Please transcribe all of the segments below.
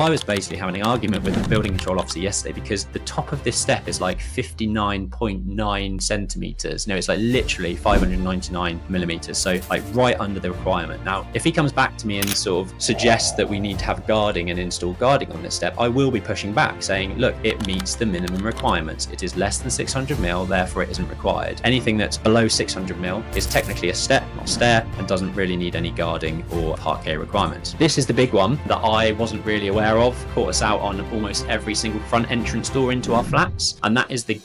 I was basically having an argument with the building control officer yesterday because the top of this step is like 59.9 centimeters. It's like literally 599 millimeters. So like right under the requirement. Now, if he comes back to me and sort of suggests that we need to have guarding and install guarding on this step, I will be pushing back saying, look, it meets the minimum requirements. It is less than 600 mil, therefore it isn't required. Anything that's below 600 mil is technically a step, not stair, and doesn't really need any guarding or parquet requirements. This is the big one that I wasn't really aware of, caught us out on almost every single front entrance door into our flats, and that is the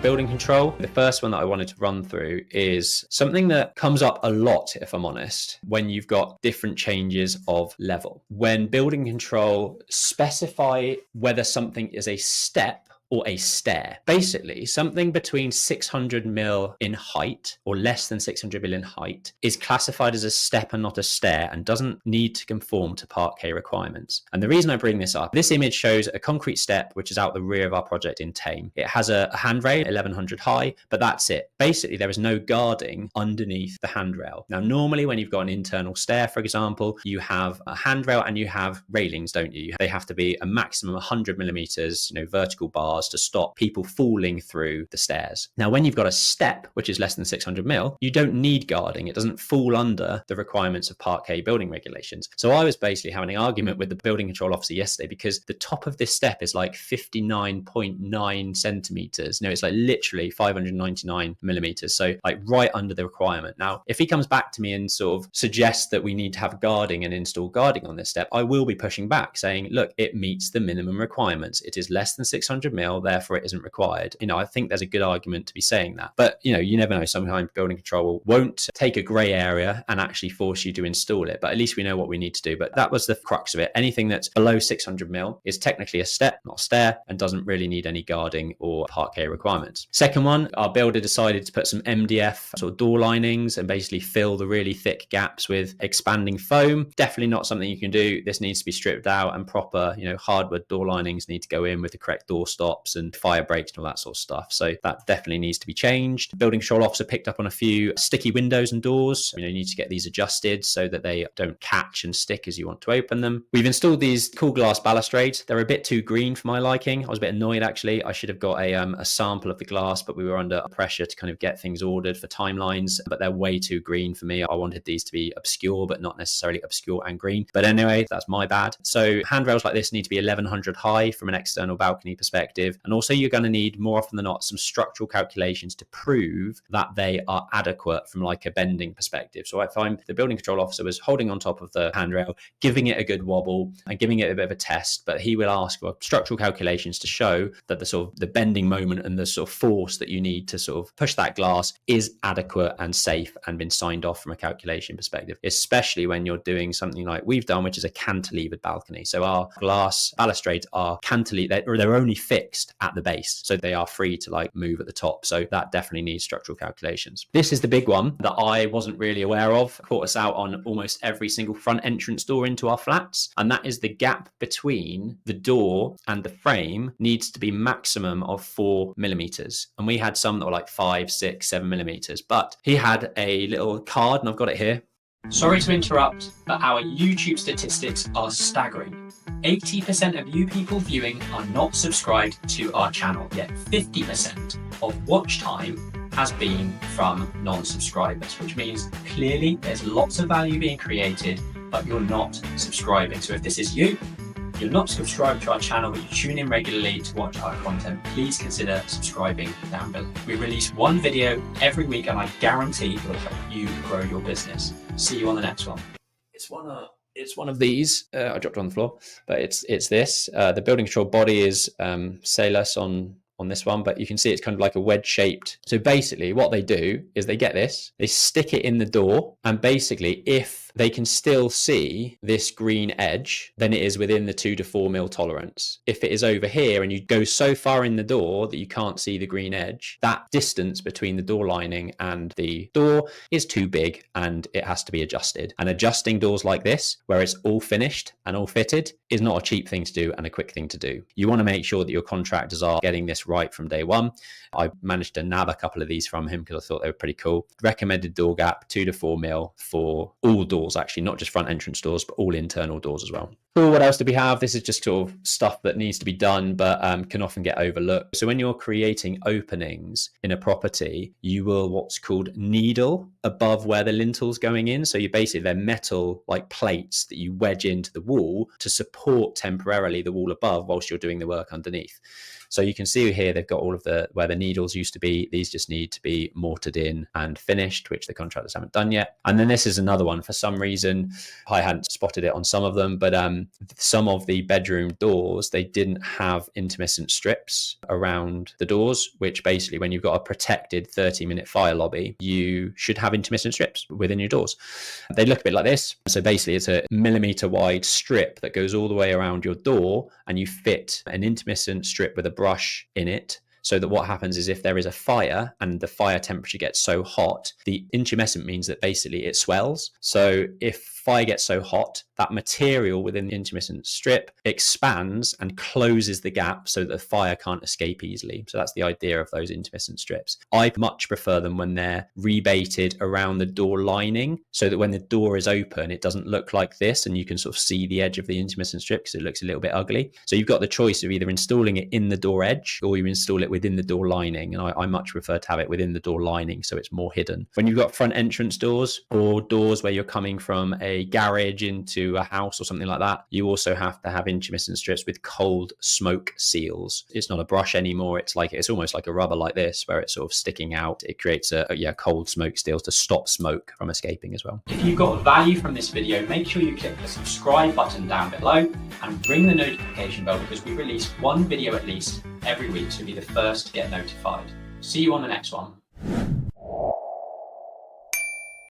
building control. The first one that I wanted to run through is something that comes up a lot, if I'm honest, when you've got different changes of level. When building control specify whether something is a step or a stair. Basically, something between 600 mil in height or less than 600 mil in height is classified as a step and not a stair and doesn't need to conform to parquet requirements. And the reason I bring this up, this image shows a concrete step which is out the rear of our project in Tame. It has a handrail 1100 high, but that's it. Basically, there is no guarding underneath the handrail. Now, normally when you've got an internal stair, for example, you have a handrail and you have railings, don't you? They have to be a maximum 100 millimeters, vertical bars to stop people falling through the stairs. Now, when you've got a step, which is less than 600 mil, you don't need guarding. It doesn't fall under the requirements of parquet building regulations. So I was basically having an argument with the building control officer yesterday because the top of this step is like 59.9 centimeters. It's like literally 599 millimeters. So like right under the requirement. Now, if he comes back to me and sort of suggests that we need to have guarding and install guarding on this step, I will be pushing back saying, look, it meets the minimum requirements. It is less than 600 mil, therefore it isn't required. I think there's a good argument to be saying that, but you never know. Sometimes building control won't take a grey area and actually force you to install it, but at least we know what we need to do. But that was the crux of it. Anything that's below 600 mil is technically a step, not a stair, and doesn't really need any guarding or parquet requirements. Second one, our builder decided to put some MDF sort of door linings and basically fill the really thick gaps with expanding foam. Definitely not something you can do. This needs to be stripped out, and proper hardwood door linings need to go in with the correct door stops and fire breaks and all that sort of stuff. So that definitely needs to be changed. The building control officer picked up on a few sticky windows and doors. You need to get these adjusted so that they don't catch and stick as you want to open them. We've installed these cool glass balustrades. They're a bit too green for my liking. I was a bit annoyed actually. I should have got a sample of the glass, but we were under pressure to kind of get things ordered for timelines, but they're way too green for me. I wanted these to be obscure, but not necessarily obscure and green. But anyway, that's my bad. So handrails like this need to be 1100 high from an external balcony perspective. And also you're going to need, more often than not, some structural calculations to prove that they are adequate from like a bending perspective. So I find the building control officer was holding on top of the handrail, giving it a good wobble and giving it a bit of a test, but he will ask for structural calculations to show that the sort of the bending moment and the sort of force that you need to sort of push that glass is adequate and safe and been signed off from a calculation perspective, especially when you're doing something like we've done, which is a cantilevered balcony. So our glass balustrades are cantilevered, or they're only fixed at the base, so they are free to like move at the top. So that definitely needs structural calculations. This is the big one that I wasn't really aware of, caught us out on almost every single front entrance door into our flats, and that is the gap between the door and the frame needs to be maximum of 4 millimeters. And we had some that were like 5, 6, 7 millimeters, but he had a little card, and I've got it here. Sorry to interrupt, but our YouTube statistics are staggering. 80% of you people viewing are not subscribed to our channel, yet 50% of watch time has been from non-subscribers, which means clearly there's lots of value being created, but you're not subscribing. So if this is you, you're not subscribed to our channel, but you tune in regularly to watch our content, please consider subscribing down below. We release one video every week, and I guarantee it will help you grow your business. See you on the next one. It's one of these. I dropped it on the floor, but it's this. The building control body is Salus on this one, but you can see it's kind of like a wedge shaped. So basically what they do is they get this, they stick it in the door, and basically if they can still see this green edge, then it is within the 2 to 4 mil tolerance. If it is over here and you go so far in the door that you can't see the green edge, that distance between the door lining and the door is too big and it has to be adjusted. And adjusting doors like this, where it's all finished and all fitted, is not a cheap thing to do and a quick thing to do. You want to make sure that your contractors are getting this right from day one. I managed to nab a couple of these from him because I thought they were pretty cool. Recommended door gap 2 to 4 mil for all door doors, actually, not just front entrance doors, but all internal doors as well. Cool. What else do we have? This is just sort of stuff that needs to be done, but can often get overlooked. So when you're creating openings in a property, you will what's called needle above where the lintel's going in. So you basically, they're metal like plates that you wedge into the wall to support temporarily the wall above whilst you're doing the work underneath. So you can see here, they've got all of where the needles used to be. These just need to be mortared in and finished, which the contractors haven't done yet. And then this is another one. For some reason, I hadn't spotted it on some of them, but some of the bedroom doors, they didn't have intermittent strips around the doors, which basically when you've got a protected 30-minute fire lobby, you should have intermittent strips within your doors. They look a bit like this. So basically it's a millimeter wide strip that goes all the way around your door, and you fit an intermittent strip with a brush in it, so that what happens is if there is a fire and the fire temperature gets so hot, the intumescent means that basically it swells. So if fire gets so hot, that material within the intumescent strip expands and closes the gap so that the fire can't escape easily. So that's the idea of those intumescent strips. I much prefer them when they're rebated around the door lining, so that when the door is open, it doesn't look like this and you can sort of see the edge of the intumescent strip because it looks a little bit ugly. So you've got the choice of either installing it in the door edge or you install it within the door lining. And I much prefer to have it within the door lining so it's more hidden. When you've got front entrance doors or doors where you're coming from a garage into a house or something like that, you also have to have intermittent strips with cold smoke seals. It's not a brush anymore. It's almost like a rubber like this, where it's sort of sticking out. It creates a cold smoke seals to stop smoke from escaping as well. If you got value from this video, make sure you click the subscribe button down below and ring the notification bell, because we release one video at least every week, so be the first to get notified. See you on the next one.